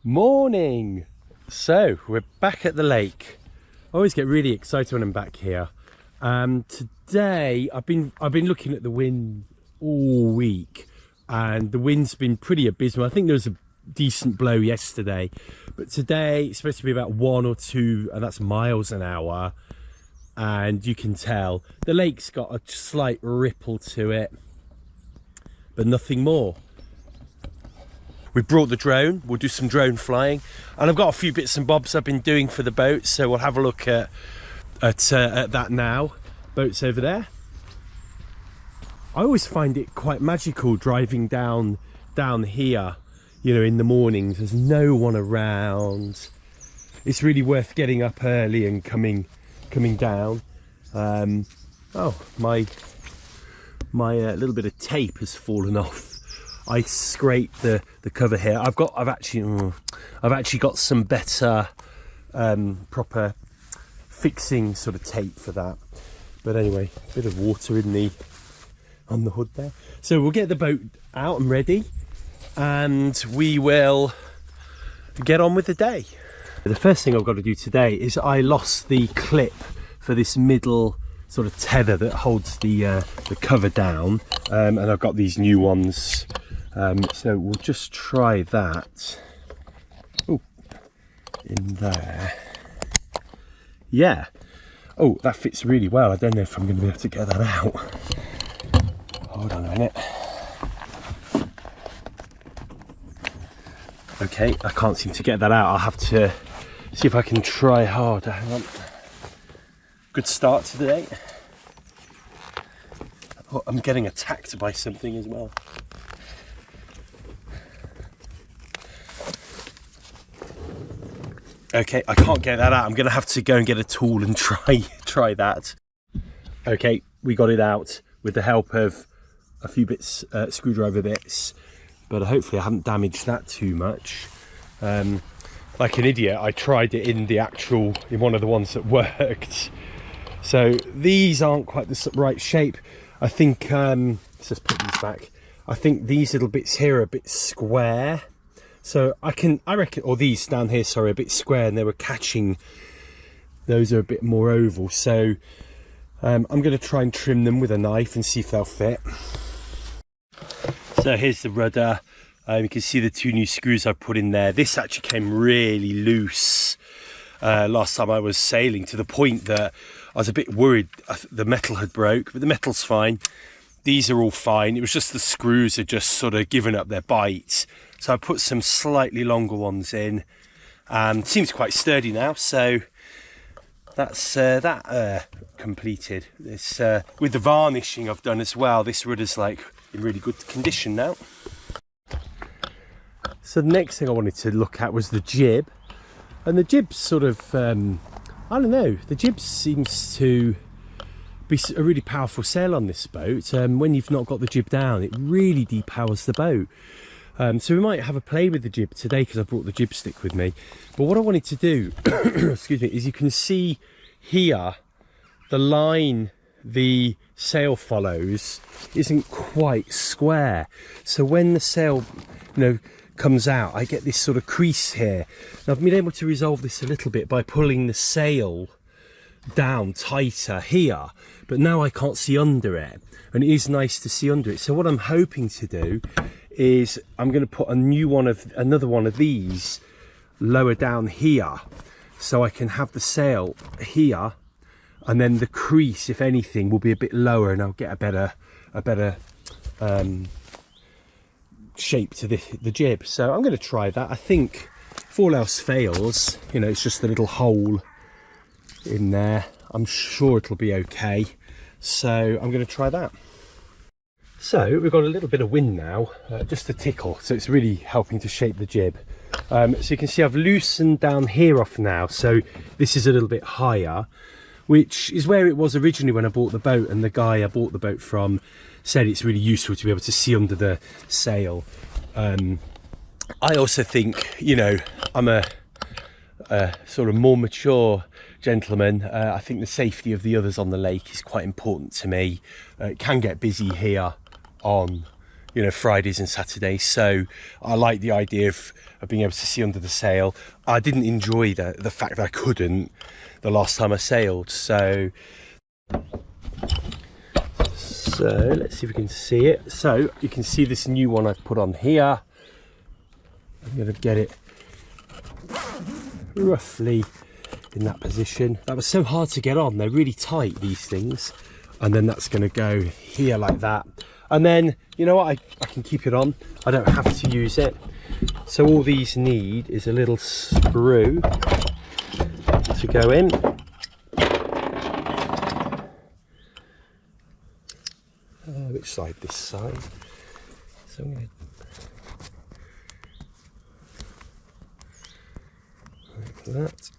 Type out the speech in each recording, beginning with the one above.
Morning. So we're back at the lake. I always get really excited when I'm back here. Today I've been looking at the wind all week, and the wind's been pretty abysmal. I think there was a decent blow yesterday, but today it's supposed to be about 1 or 2, and that's miles an hour. And you can tell the lake's got a slight ripple to it, but nothing more. We brought the drone. We'll do some drone flying, and I've got a few bits and bobs I've been doing for the boat, so we'll have a look at that now. Boat's over there. I always find it quite magical driving down here, you know, in the mornings. There's no one around. It's really worth getting up early and coming down. Oh, my little bit of tape has fallen off. I scraped the cover here. I've actually got some better proper fixing sort of tape for that. But anyway, a bit of water on the hood there. So we'll get the boat out and ready, and we will get on with the day. The first thing I've got to do today is I lost the clip for this middle sort of tether that holds the cover down, and I've got these new ones. So we'll just try that. Oh, in there. Yeah. Oh, that fits really well. I don't know if I'm going to be able to get that out. Hold on a minute. Okay, I can't seem to get that out. I'll have to see if I can try harder. Hang on. Good start to the day. Oh, I'm getting attacked by something as well. Okay, I can't get that out. I'm gonna have to go and get a tool and try that. Okay, we got it out with the help of a few bits, screwdriver bits, but hopefully I haven't damaged that too much. Like an idiot, I tried it in one of the ones that worked. So these aren't quite the right shape. I think, let's just put these back. I think these little bits here are a bit square. So I reckon, or these down here, sorry, a bit square, and they were catching. Those are a bit more oval. So I'm going to try and trim them with a knife and see if they'll fit. So here's the rudder. You can see the 2 new screws I put in there. This actually came really loose last time I was sailing, to the point that I was a bit worried the metal had broke, but the metal's fine. These are all fine. It was just the screws had just sort of given up their bite. So I put some slightly longer ones in, and seems quite sturdy now. So that's that completed. It's with the varnishing I've done as well. This rudder's like in really good condition now. So the next thing I wanted to look at was the jib, and the jib's sort of I don't know. The jib seems to be a really powerful sail on this boat. When you've not got the jib down, it really depowers the boat. So we might have a play with the jib today, because I brought the jib stick with me. But what I wanted to do, excuse me, is you can see here the line the sail follows isn't quite square. So when the sail, you know, comes out, I get this sort of crease here. And I've been able to resolve this a little bit by pulling the sail down tighter here, but now I can't see under it, and it is nice to see under it. So what I'm hoping to do is I'm going to put another one of these lower down here, so I can have the sail here, and then the crease, if anything, will be a bit lower, and I'll get a better shape to the jib. So I'm going to try that. I think if all else fails, you know, it's just a little hole in there, I'm sure it'll be okay. So I'm going to try that. So we've got a little bit of wind now, just a tickle, so it's really helping to shape the jib. So you can see I've loosened down here off now, so this is a little bit higher, which is where it was originally when I bought the boat, and the guy I bought the boat from said it's really useful to be able to see under the sail. I also think, you know, I'm a sort of more mature gentleman. I think the safety of the others on the lake is quite important to me. It can get busy here on you know, Fridays and Saturdays. So I like the idea of being able to see under the sail. I didn't enjoy the fact that I couldn't the last time I sailed. So let's see if we can see it. So you can see this new one I've put on here. I'm going to get it roughly in that position. That was so hard to get on. They're really tight, these things. And then that's going to go here like that. And then, you know what, I can keep it on. I don't have to use it. So all these need is a little screw to go in. Which side? This side. So I'm going to like that.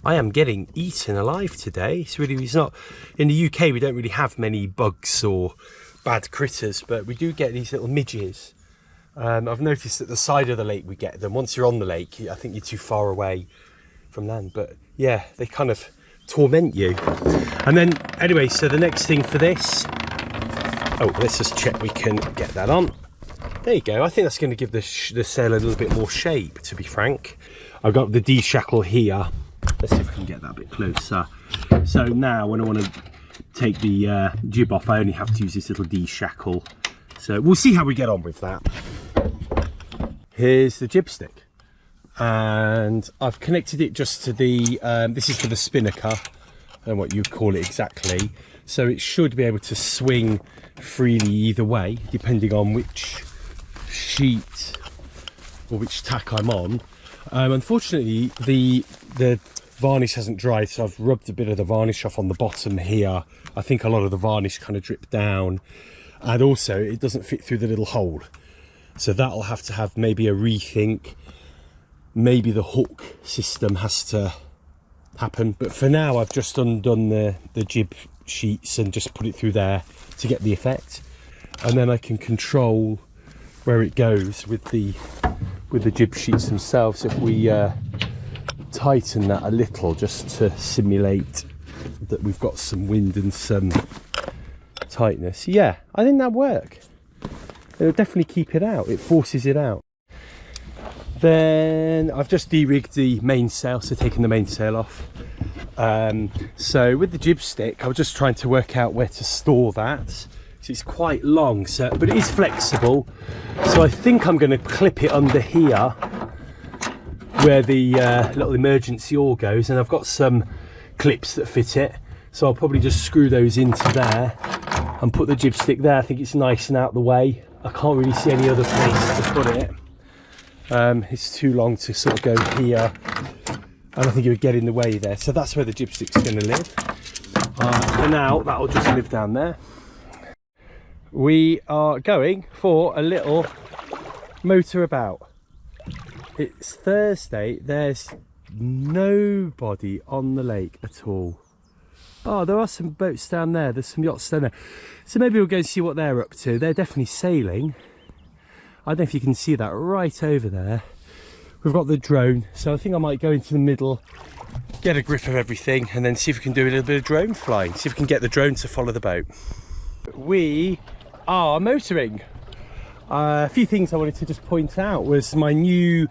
I am getting eaten alive today. It's not, in the UK we don't really have many bugs or bad critters, but we do get these little midges. I've noticed at the side of the lake we get them. Once you're on the lake, I think you're too far away from land, but yeah, they kind of torment you. And then anyway, so the next thing for this, oh, let's just check we can get that on. There you go. I think that's going to give the sail a little bit more shape, to be frank. I've got the D-shackle here. Let's see if I can get that a bit closer. So now when I want to take the jib off, I only have to use this little D-shackle. So we'll see how we get on with that. Here's the jib stick. And I've connected it just to the, this is for the spinnaker. I don't know what you call it exactly. So it should be able to swing freely either way, depending on which sheet or which tack I'm on. Unfortunately, the varnish hasn't dried, so I've rubbed a bit of the varnish off on the bottom here. I think a lot of the varnish kind of dripped down, and also it doesn't fit through the little hole. So that'll have to have maybe a rethink. Maybe the hook system has to happen, but for now I've just undone the jib sheets and just put it through there to get the effect, and then I can control where it goes with the jib sheets themselves. If we tighten that a little just to simulate that we've got some wind and some tightness, yeah, I think that'll work. It'll definitely keep it out. It forces it out. Then I've just de-rigged the mainsail, so taking the mainsail off. So with the jib stick, I was just trying to work out where to store that. So it's quite long, so but it is flexible. So I think I'm going to clip it under here, where the little emergency oar goes, and I've got some clips that fit it. So I'll probably just screw those into there and put the jib stick there. I think it's nice and out the way. I can't really see any other place to put it. It's too long to sort of go here, and I think it would get in the way there. So that's where the jib stick's going to live. For now, that'll just live down there. We are going for a little motor about. It's Thursday. There's nobody on the lake at all. Oh, there are some boats down there. There's some yachts down there. So maybe we'll go and see what they're up to. They're definitely sailing. I don't know if you can see that right over there. We've got the drone, so I think I might go into the middle, get a grip of everything, and then see if we can do a little bit of drone flying. See if we can get the drone to follow the boat. We are motoring. A few things I wanted to just point out was my new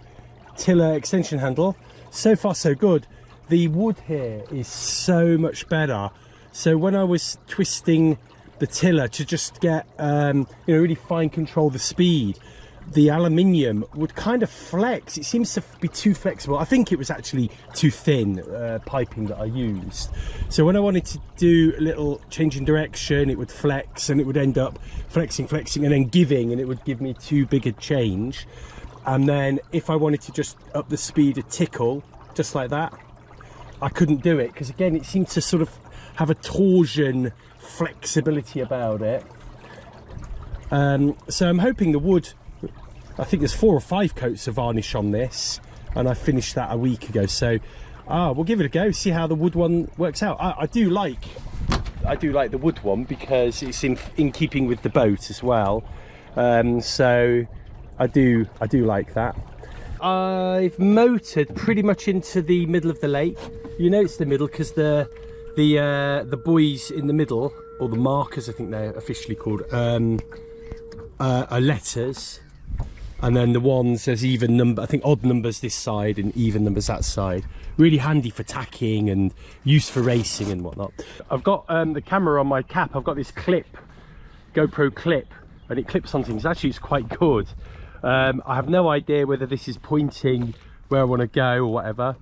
tiller extension handle. So far so good. The wood here is so much better. So when I was twisting the tiller to just get you know, really fine control the speed, the aluminium would kind of flex. It seems to be too flexible. I think it was actually too thin piping that I used. So when I wanted to do a little change in direction, it would flex, and it would end up flexing, and then giving, and it would give me too big a change. And then if I wanted to just up the speed a tickle, just like that, I couldn't do it, because again, it seemed to sort of have a torsion flexibility about it. So I'm hoping the wood, I think there's 4 or 5 coats of varnish on this, and I finished that a week ago. So we'll give it a go, see how the wood one works out. I do like the wood one because it's in keeping with the boat as well. So I do like that. I've motored pretty much into the middle of the lake. You know it's the middle because the buoys in the middle, or the markers I think they're officially called, are letters, and then the ones, there's even number, I think odd numbers this side and even numbers that side. Really handy for tacking and used for racing and whatnot. I've got the camera on my cap. I've got this clip, GoPro clip, and it clips on things. Actually it's quite good. I have no idea whether this is pointing where I want to go or whatever.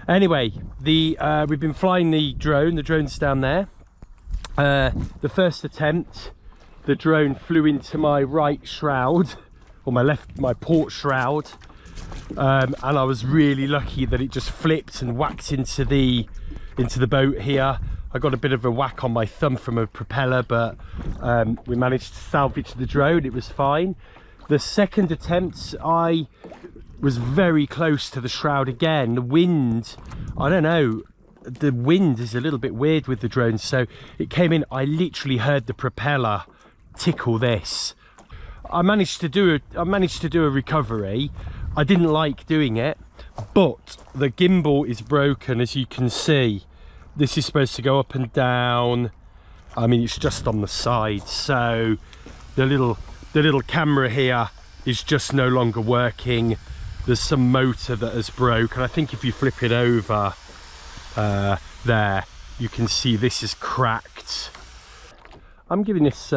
Anyway, we've been flying the drone's down there. The first attempt, the drone flew into my right shroud, or my port shroud, and I was really lucky that it just flipped and whacked into the boat here. I got a bit of a whack on my thumb from a propeller, but we managed to salvage the drone. It was fine. The second attempt, I was very close to the shroud again. The wind, I don't know, the wind is a little bit weird with the drone, so it came in. I literally heard the propeller tickle this. I managed to do a recovery. I didn't like doing it, but the gimbal is broken, as you can see. This is supposed to go up and down. I mean, it's just on the side, so the little camera here is just no longer working. There's some motor that has broke, and I think if you flip it over there, you can see this is cracked. I'm giving this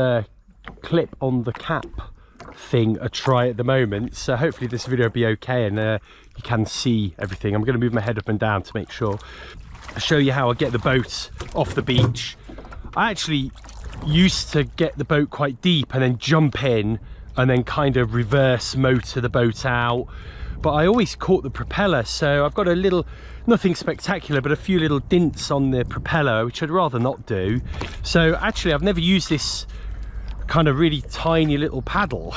clip on the cap thing a try at the moment, so hopefully this video will be okay and you can see everything. I'm going to move my head up and down to make sure. I'll show you how I get the boat off the beach. I actually used to get the boat quite deep and then jump in and then kind of reverse motor the boat out, but I always caught the propeller, so I've got a little, nothing spectacular, but a few little dints on the propeller, which I'd rather not do. So actually I've never used this kind of really tiny little paddle.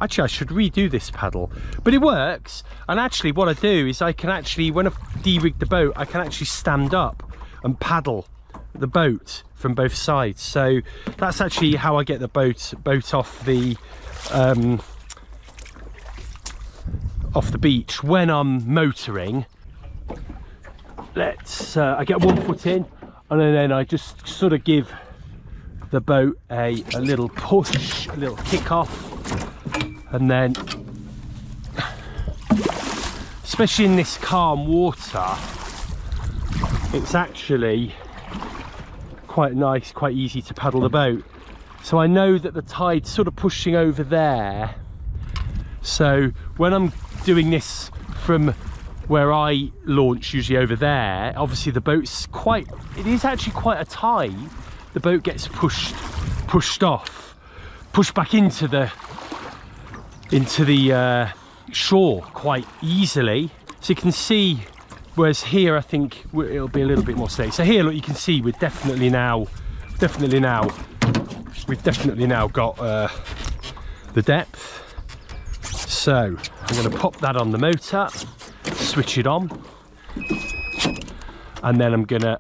Actually I should redo this paddle, but it works. And actually what I do is I can actually, when I've de-rigged the boat, I can actually stand up and paddle the boat from both sides. So that's actually how I get the boat off the beach when I'm motoring. I get one foot in and then I just sort of give the boat a little push, a little kick off, and then, especially in this calm water, it's actually quite nice, quite easy to paddle the boat. So I know that the tide's sort of pushing over there, so when I'm doing this from where I launch, usually over there, obviously the boat's it is actually quite a tide. The boat gets pushed off, pushed back into the shore quite easily. So you can see, whereas here I think it'll be a little bit more steady. So here, look, you can see we've definitely now got the depth. So I'm going to pop that on the motor, switch it on, and then I'm gonna,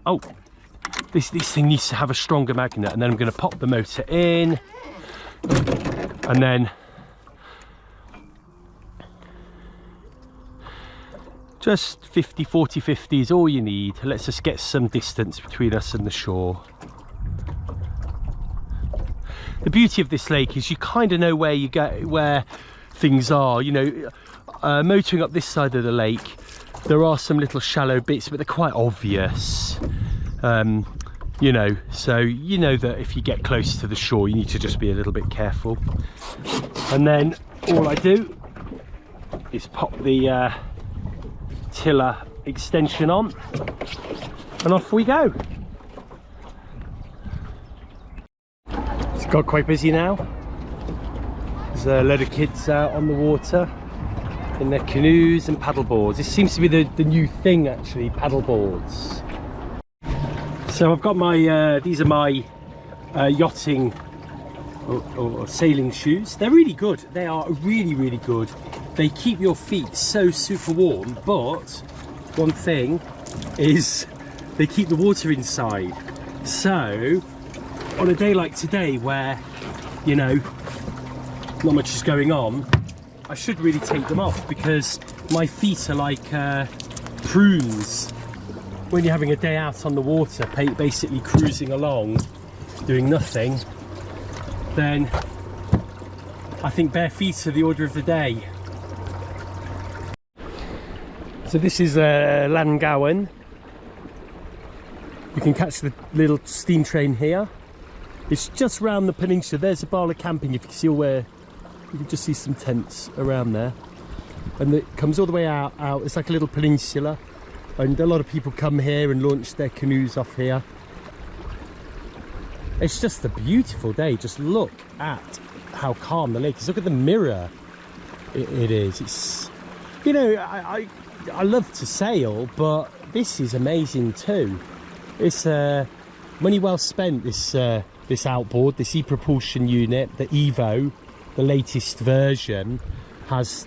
this thing needs to have a stronger magnet, and then I'm going to pop the motor in, and then just 40-50 is all you need. Let's just get some distance between us and the shore. The beauty of this lake is you kind of know where things are. You know, motoring up this side of the lake, there are some little shallow bits, but they're quite obvious. You know, so you know that if you get close to the shore, you need to just be a little bit careful. And then all I do is pop the tiller extension on, and off we go. It's got quite busy now. There's a load of kids out on the water in their canoes and paddle boards. This seems to be the new thing, actually, paddle boards. So I've got my these are my yachting or sailing shoes. They're really good. They are really good. They keep your feet so super warm, but one thing is they keep the water inside. So on a day like today where, you know, not much is going on, I should really take them off because my feet are like prunes. When you're having a day out on the water, basically cruising along, doing nothing, then I think bare feet are the order of the day. So this is LlanGower. You can catch the little steam train here. It's just round the peninsula. There's a Bala camping, if you can see where you can just see some tents around there. And it comes all the way out. It's like a little peninsula. And a lot of people come here and launch their canoes off here. It's just a beautiful day. Just look at how calm the lake is. Look at the mirror it is. It's, you know, I love to sail, but this is amazing too. It's money well spent, this outboard, this e-propulsion unit, the Evo, the latest version, has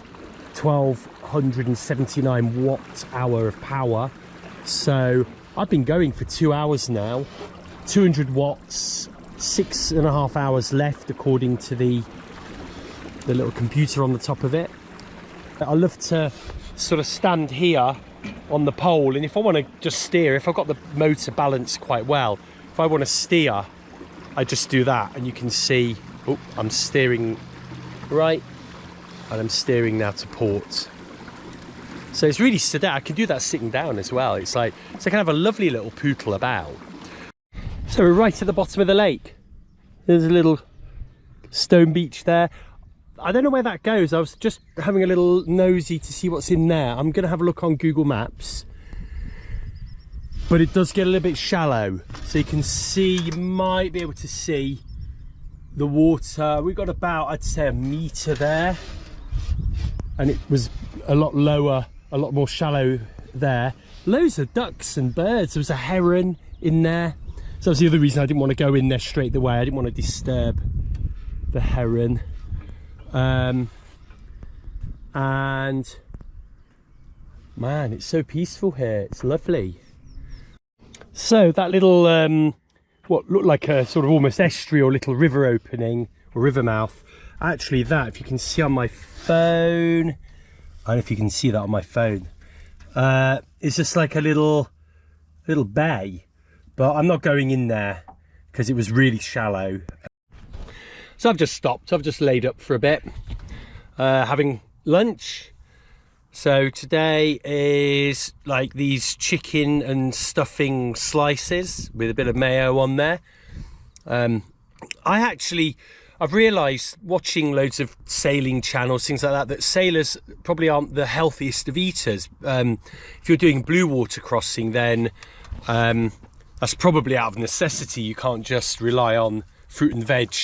1279 watt-hour of power. So I've been going for 2 hours now, 200 watts, 6.5 hours left according to the little computer on the top of it. I love to sort of stand here on the pole, and if I want to just steer, if I've got the motor balanced quite well, if I want to steer, I just do that, and you can see, oh, I'm steering right, and I'm steering now to port. So it's really stood out. I can do that sitting down as well. It's like kind of a lovely little poodle about. So we're right at the bottom of the lake. There's a little stone beach there. I don't know where that goes. I was just having a little nosy to see what's in there. I'm going to have a look on Google Maps. But it does get a little bit shallow. So you can see, you might be able to see the water. We've got about, I'd say, a metre there. And it was a lot lower, a lot more shallow there. Loads of ducks and birds. There was a heron in there. So that's the other reason I didn't want to go in there straight away. I didn't want to disturb the heron. And man, it's so peaceful here. It's lovely. So that little what looked like a sort of almost estuary or little river opening or river mouth, actually that, if you can see on my phone, I don't know if you can see that on my phone, it's just like a little bay, but I'm not going in there because it was really shallow. So I've just stopped, I've just laid up for a bit, having lunch. So today is like these chicken and stuffing slices with a bit of mayo on there. I've realised watching loads of sailing channels, things like that, that sailors probably aren't the healthiest of eaters. If you're doing blue water crossing, then that's probably out of necessity. You can't just rely on fruit and veg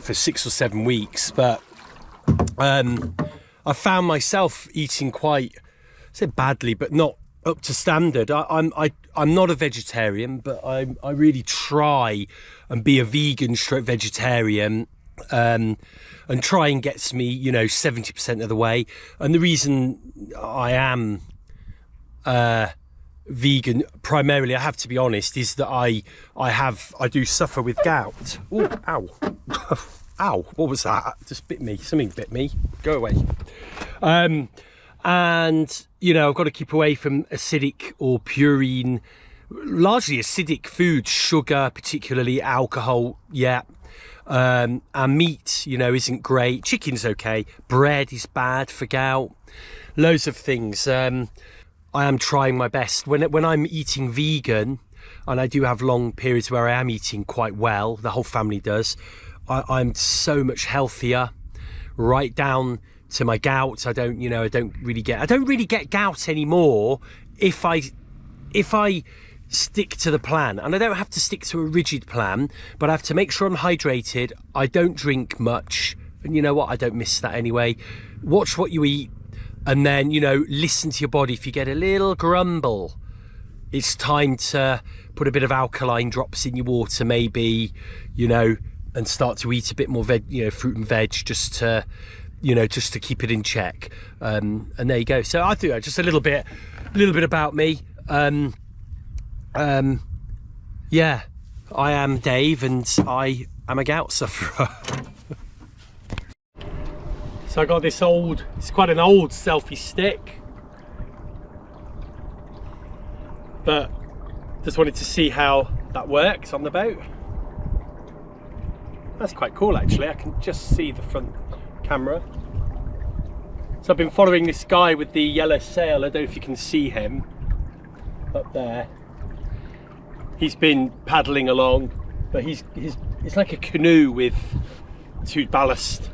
for 6 or 7 weeks, but I found myself eating quite, I say badly, but not up to standard. I'm not a vegetarian, but I really try and be a vegan stroke vegetarian, and try and gets me, you know, 70% of the way. And the reason I am vegan primarily, I have to be honest, is that I do suffer with gout. Ooh, ow. Ow, what was that? Just bit me, something bit me, go away. And you know, I've got to keep away from acidic or purine, largely acidic foods, sugar, particularly alcohol, yeah. And meat, you know, isn't great. Chicken's okay, bread is bad for gout, loads of things. I am trying my best. When I'm eating vegan, and I do have long periods where I am eating quite well, the whole family does, I'm so much healthier, right down to my gout. I don't really get gout anymore if I stick to the plan. And I don't have to stick to a rigid plan, but I have to make sure I'm hydrated. I don't drink much, and you know what, I don't miss that anyway. Watch what you eat, and then, you know, listen to your body. If you get a little grumble, it's time to put a bit of alkaline drops in your water, maybe, you know, and start to eat a bit more veg, you know, fruit and veg, just to, you know, just to keep it in check. And there you go. So I think just a little bit about me. Yeah, I am Dave, and I am a gout sufferer. So I got this old, it's quite an old selfie stick, but just wanted to see how that works on the boat. That's quite cool actually, I can just see the front camera. So I've been following this guy with the yellow sail, I don't know if you can see him up there. He's been paddling along, but it's like a canoe with 2 ballast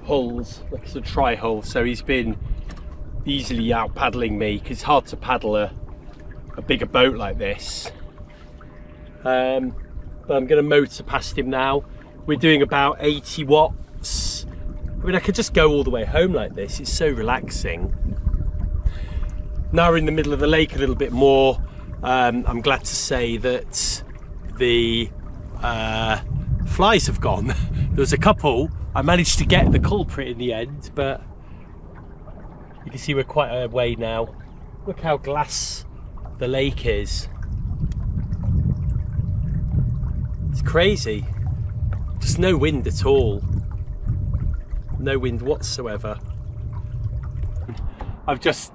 hulls, like it's a tri-hull, so he's been easily out paddling me because it's hard to paddle a bigger boat like this. But I'm going to motor past him now. We're doing about 80 watts. I mean, I could just go all the way home like this, it's so relaxing. Now we're in the middle of the lake a little bit more. I'm glad to say that the flies have gone. There was a couple. I managed to get the culprit in the end, but you can see we're quite a way now. Look how glass the lake is. It's crazy. Just no wind at all. No wind whatsoever. I've just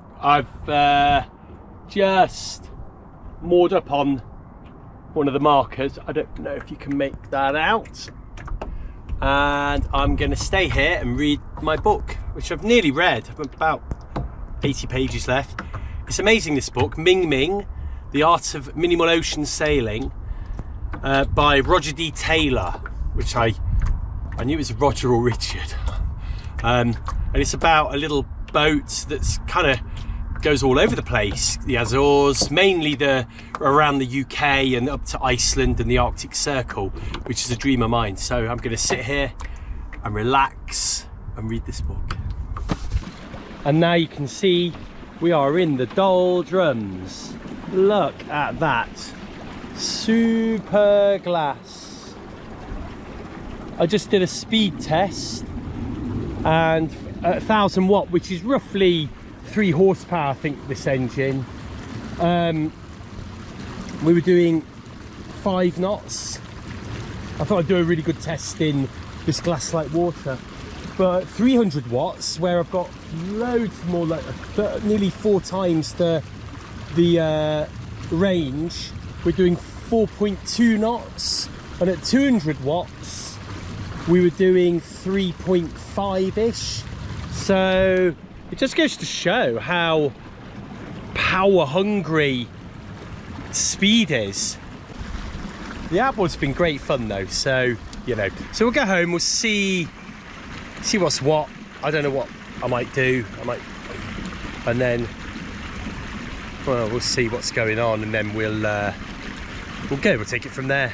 moored up on one of the markers. I don't know if you can make that out. And I'm going to stay here and read my book, which I've nearly read. I've about 80 pages left. It's amazing, this book, Ming Ming, The Art of Minimal Ocean Sailing, by Roger D. Taylor, which I knew it was Roger or Richard. And it's about a little boat that's kind of goes all over the place, the Azores, mainly around the UK and up to Iceland and the Arctic Circle, which is a dream of mine. So I'm going to sit here and relax and read this book. And now you can see we are in the doldrums. Look at that, super glass. I just did a speed test, and at 1000 watt, which is roughly 3 horsepower, I think, this engine, we were doing 5 knots. I thought I'd do a really good test in this glass-like water, but 300 watts, where I've got loads more, like nearly 4 times the range, we're doing 4.2 knots, and at 200 watts we were doing 3.5-ish. So it just goes to show how power hungry speed is. The outboard's been great fun though, so you know. So we'll go home, we'll see what's what. I don't know what I might do. And then, well, we'll see what's going on, and then we'll take it from there.